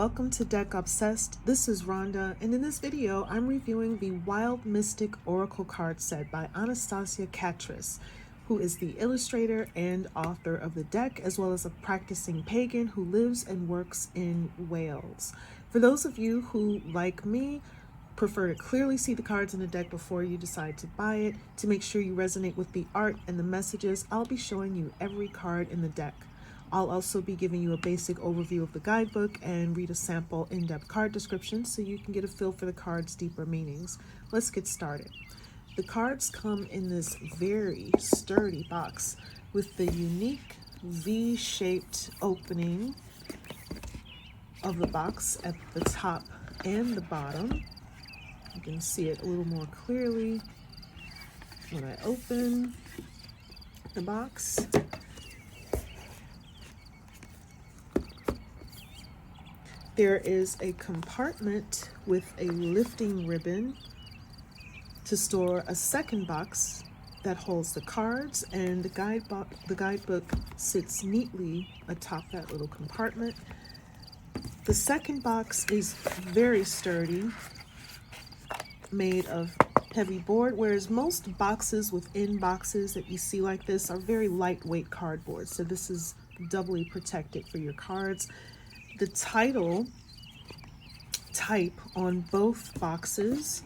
welcome to Deck Obsessed. This is Rhonda, and in this video, I'm reviewing the Wild Mystic Oracle card set by Anastasia Catris, who is the illustrator and author of the deck, as well as a practicing pagan who lives and works in Wales. For those of you who, like me, prefer to clearly see the cards in the deck before you decide to buy it, to make sure you resonate with the art and the messages, I'll be showing you every card in the deck. I'll also be giving you a basic overview of the guidebook and read a sample in-depth card description so you can get a feel for the card's deeper meanings. Let's get started. The cards come in this very sturdy box with the unique V-shaped opening of the box at the top and the bottom. You can see it a little more clearly when I open the box. There is a compartment with a lifting ribbon to store a second box that holds the cards, and the guidebook sits neatly atop that little compartment. The second box is very sturdy, made of heavy board, whereas most boxes within boxes that you see like this are very lightweight cardboard. So this is doubly protected for your cards. The title type on both boxes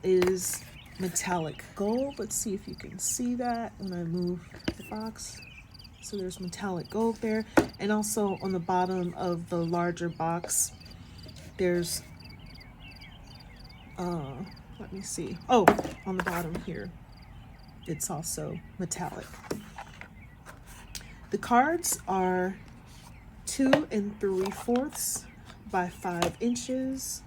is metallic gold. Let's see if you can see that when I move the box. So there's metallic gold there. And also on the bottom of the larger box, there's, let me see. Oh, on the bottom here, it's also metallic. The cards are 2 3/4 by 5 inches.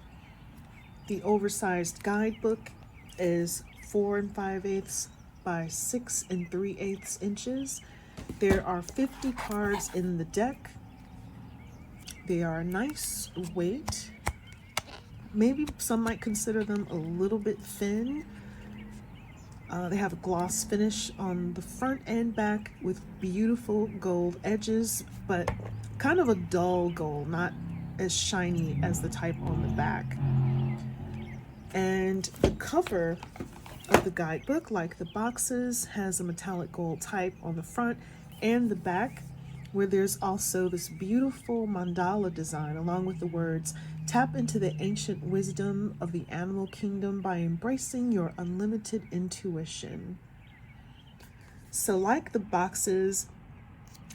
The oversized guidebook is 4 5/8 by 6 3/8 inches. There are 50 cards in the deck. They are a nice weight. Maybe some might consider them a little bit thin. They have a gloss finish on the front and back with beautiful gold edges, but kind of a dull gold, not as shiny as the type on the back. And the cover of the guidebook, like the boxes, has a metallic gold type on the front and the back, where there's also this beautiful mandala design along with the words, "Tap into the ancient wisdom of the animal kingdom by embracing your unlimited intuition." So like the boxes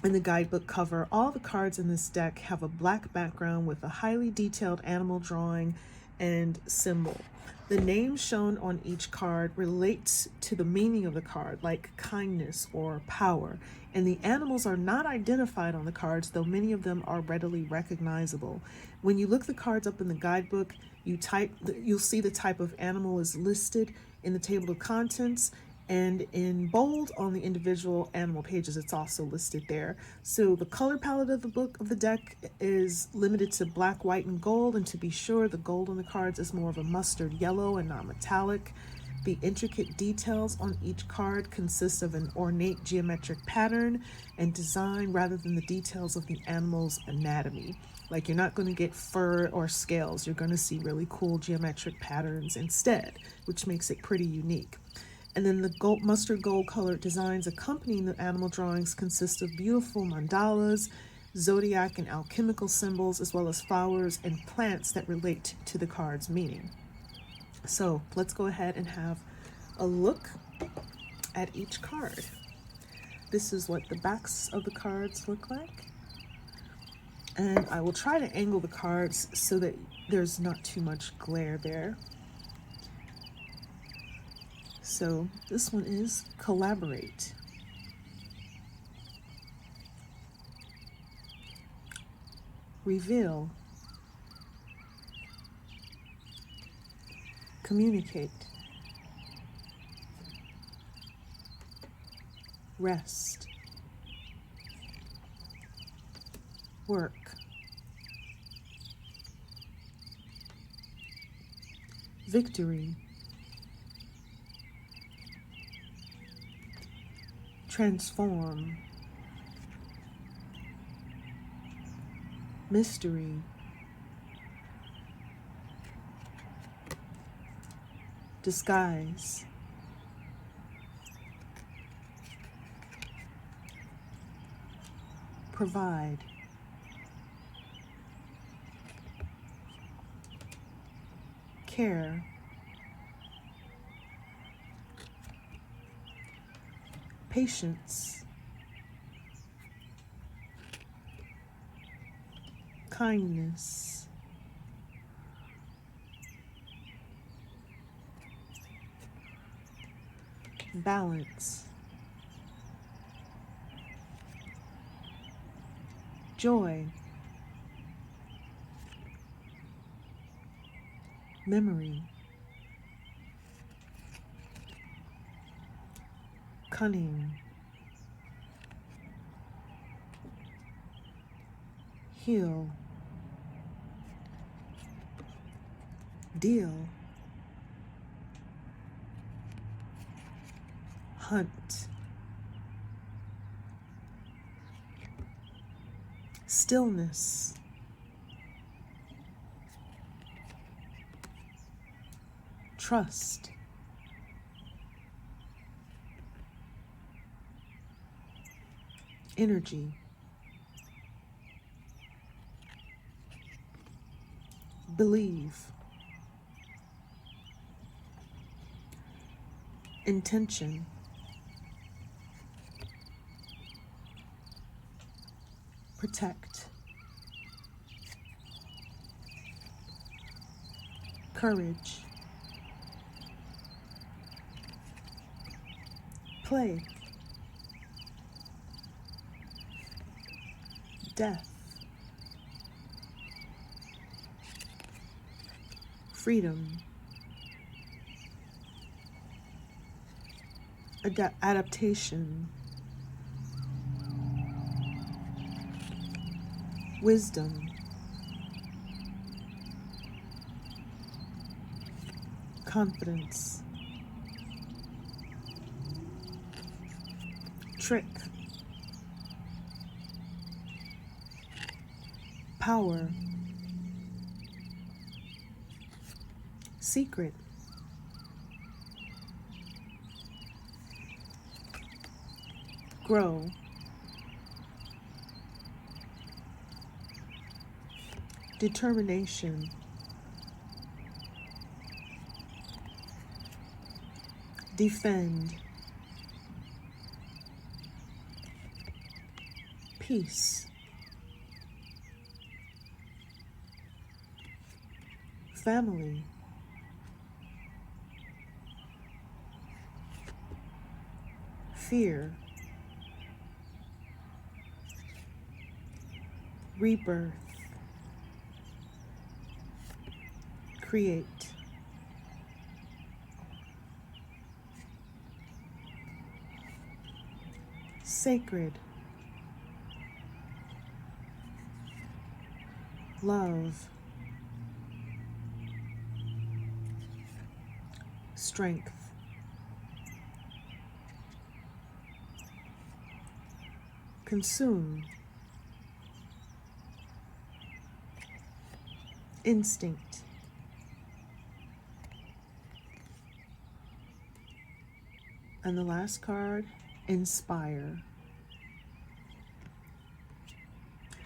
and the guidebook cover, all the cards in this deck have a black background with a highly detailed animal drawing and symbol. The names shown on each card relates to the meaning of the card, like kindness or power, and the animals are not identified on the cards, though many of them are readily recognizable. When you look the cards up in the guidebook, you'll see the type of animal is listed in the table of contents, and in bold on the individual animal pages, it's also listed there. So the color palette of the deck is limited to black, white, and gold, and to be sure, the gold on the cards is more of a mustard yellow and not metallic. The intricate details on each card consist of an ornate geometric pattern and design rather than the details of the animal's anatomy. Like, you're not going to get fur or scales. You're going to see really cool geometric patterns instead, which makes it pretty unique. And then the mustard gold colored designs accompanying the animal drawings consist of beautiful mandalas, zodiac and alchemical symbols, as well as flowers and plants that relate to the card's meaning. So let's go ahead and have a look at each card. This is what the backs of the cards look like. And I will try to angle the cards so that there's not too much glare there. So this one is collaborate. Reveal. Communicate. Rest. Work. Victory. Transform. Mystery. disguise, provide, care, patience, kindness, balance, joy, memory, cunning, heal, deal, hunt, stillness, trust, energy, believe, intention, protect, courage, play, death, freedom, adaptation, wisdom, confidence, trick, power, secret, grow, determination, defend, peace, family, fear, rebirth, create, sacred, love, strength, consume, instinct, and the last card, inspire.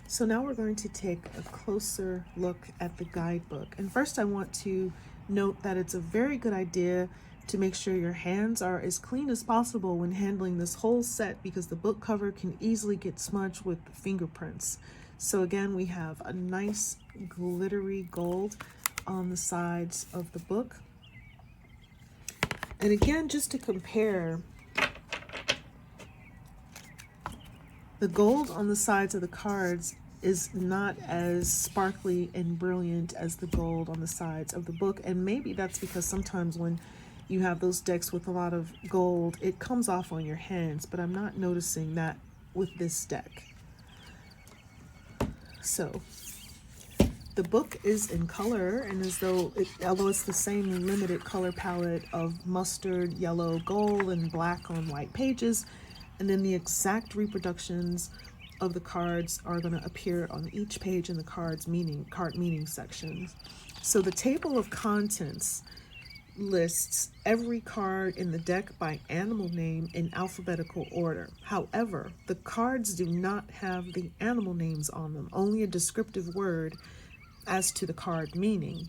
So now we're going to take a closer look at the guidebook. And first I want to note that it's a very good idea to make sure your hands are as clean as possible when handling this whole set, because the book cover can easily get smudged with fingerprints. So again, we have a nice glittery gold on the sides of the book. And again, just to compare, the gold on the sides of the cards is not as sparkly and brilliant as the gold on the sides of the book. And maybe that's because sometimes when you have those decks with a lot of gold, it comes off on your hands, but I'm not noticing that with this deck. So the book is in color, and although it's the same limited color palette of mustard, yellow, gold, and black on white pages, and then the exact reproductions of the cards are going to appear on each page in the card meaning sections. So the table of contents lists every card in the deck by animal name in alphabetical order. However, the cards do not have the animal names on them, only a descriptive word as to the card meaning.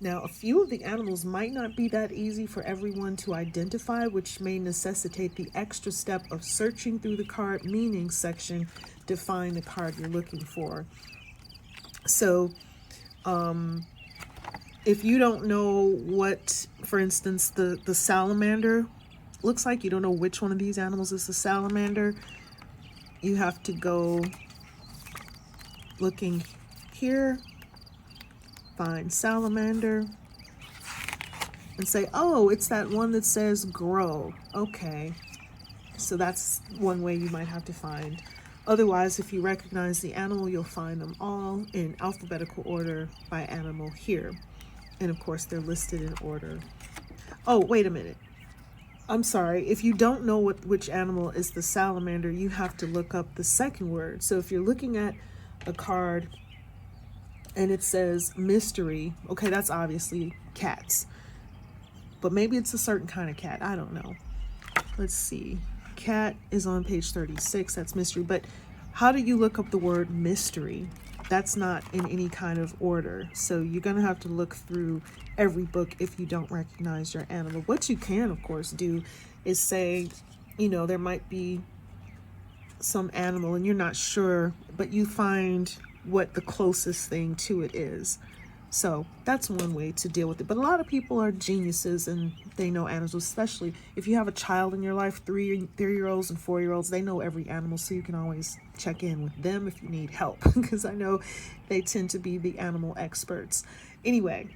Now, a few of the animals might not be that easy for everyone to identify, which may necessitate the extra step of searching through the card meaning section to find the card you're looking for. So, if you don't know what, for instance, the salamander looks like, you don't know which one of these animals is the salamander, you have to go looking here, find salamander, and say, oh, it's that one that says grow. Okay, so that's one way you might have to find. Otherwise, if you recognize the animal, you'll find them all in alphabetical order by animal here. And of course, they're listed in order. Oh, wait a minute. I'm sorry. If you don't know which animal is the salamander, you have to look up the second word. So if you're looking at a card and it says mystery, okay, that's obviously cats. But maybe it's a certain kind of cat. I don't know. Let's see. Cat is on page 36. That's mystery. But how do you look up the word mystery? That's not in any kind of order. So you're going to have to look through every book if you don't recognize your animal. What you can, of course, do is say, you know, there might be some animal and you're not sure, but you find what the closest thing to it is. So that's one way to deal with it. But a lot of people are geniuses and they know animals, especially if you have a child in your life, 3-year-olds and 4-year-olds, they know every animal. So you can always check in with them if you need help, because I know they tend to be the animal experts. Anyway,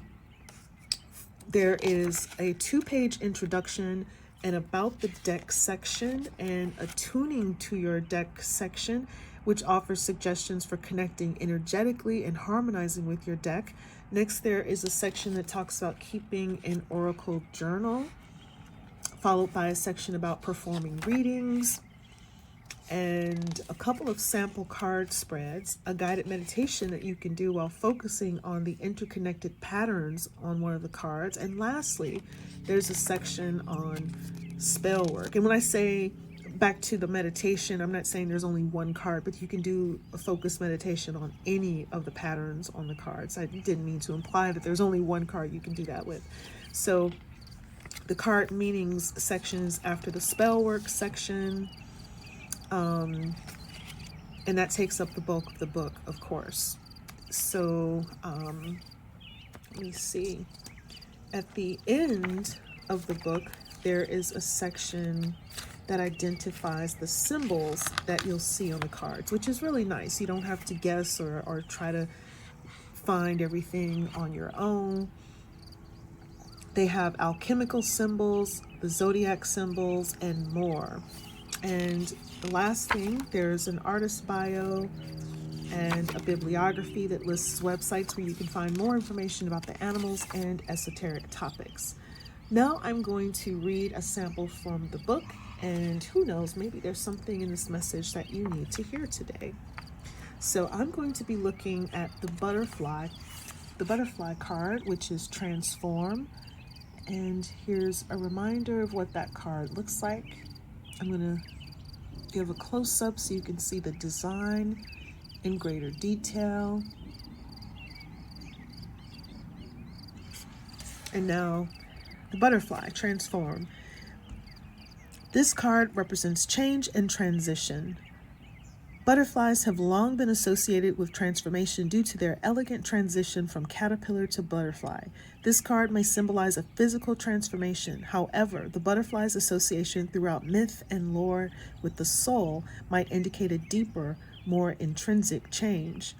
there is a 2-page introduction and about the deck section and a tuning to your deck section, which offers suggestions for connecting energetically and harmonizing with your deck. Next, there is a section that talks about keeping an oracle journal, followed by a section about performing readings, and a couple of sample card spreads, a guided meditation that you can do while focusing on the interconnected patterns on one of the cards. And lastly, there's a section on spell work. And when I say back to the meditation, I'm not saying there's only one card, but you can do a focused meditation on any of the patterns on the cards. I didn't mean to imply that there's only one card you can do that with. So the card meanings section is after the spell work section, and that takes up the bulk of the book, of course. So let me see. At the end of the book, there is a section that identifies the symbols that you'll see on the cards, which is really nice. You don't have to guess or try to find everything on your own. They have alchemical symbols, the Zodiac symbols, and more. And the last thing, there's an artist bio and a bibliography that lists websites where you can find more information about the animals and esoteric topics. Now I'm going to read a sample from the book, and who knows, maybe there's something in this message that you need to hear today. So I'm going to be looking at the butterfly card, which is Transform. And here's a reminder of what that card looks like. I'm going to give a close-up so you can see the design in greater detail. And now the butterfly, Transform. This card represents change and transition. Butterflies have long been associated with transformation due to their elegant transition from caterpillar to butterfly. This card may symbolize a physical transformation. However, the butterfly's association throughout myth and lore with the soul might indicate a deeper, more intrinsic change.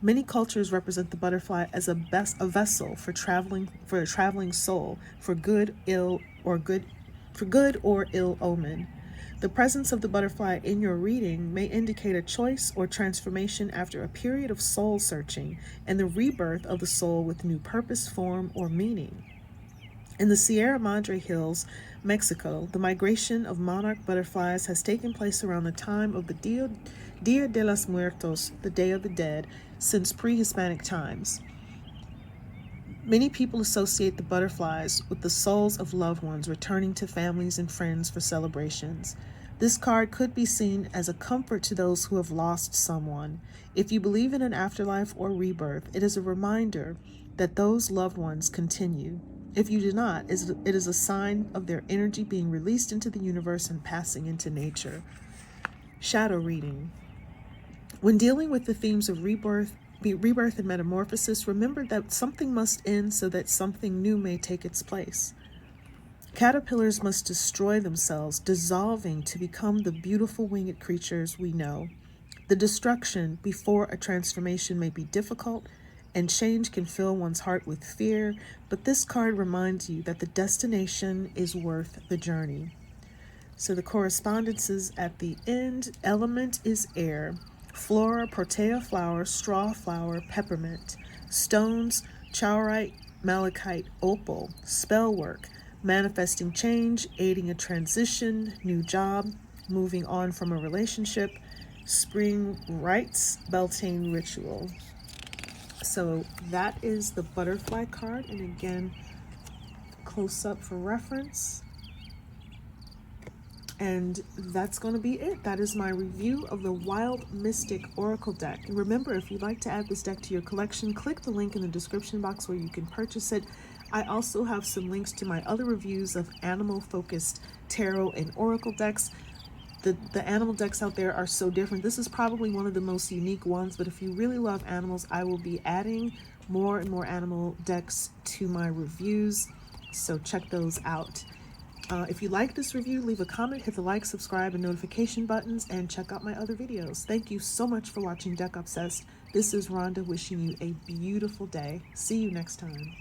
Many cultures represent the butterfly as a vessel for a traveling soul, for good or ill omen. The presence of the butterfly in your reading may indicate a choice or transformation after a period of soul searching and the rebirth of the soul with new purpose, form, or meaning. In the Sierra Madre Hills, Mexico, the migration of monarch butterflies has taken place around the time of the Dia de los Muertos, the Day of the Dead, since pre-Hispanic times. Many people associate the butterflies with the souls of loved ones returning to families and friends for celebrations. This card could be seen as a comfort to those who have lost someone. If you believe in an afterlife or rebirth, it is a reminder that those loved ones continue. If you do not, it is a sign of their energy being released into the universe and passing into nature. Shadow reading. When dealing with the themes of rebirth and metamorphosis, remember that something must end so that something new may take its place. Caterpillars must destroy themselves, dissolving to become the beautiful winged creatures we know. The destruction before a transformation may be difficult, and change can fill one's heart with fear, but this card reminds you that the destination is worth the journey. So the correspondences at the end: element is air, flora, protea flower, straw flower, peppermint, stones, chaurite, malachite, opal, spell work, manifesting change, aiding a transition, new job, moving on from a relationship, spring rites, Beltane ritual. So that is the butterfly card, and again, close up for reference. And that's going to be it. That is my review of the Wild Mystic Oracle deck. And remember, if you'd like to add this deck to your collection, click the link in the description box where you can purchase it. I also have some links to my other reviews of animal-focused tarot and oracle decks. The animal decks out there are so different. This is probably one of the most unique ones, but if you really love animals, I will be adding more and more animal decks to my reviews, so check those out. If you like this review, leave a comment, hit the like, subscribe, and notification buttons, and check out my other videos. Thank you so much for watching Deck Obsessed. This is Rhonda wishing you a beautiful day. See you next time.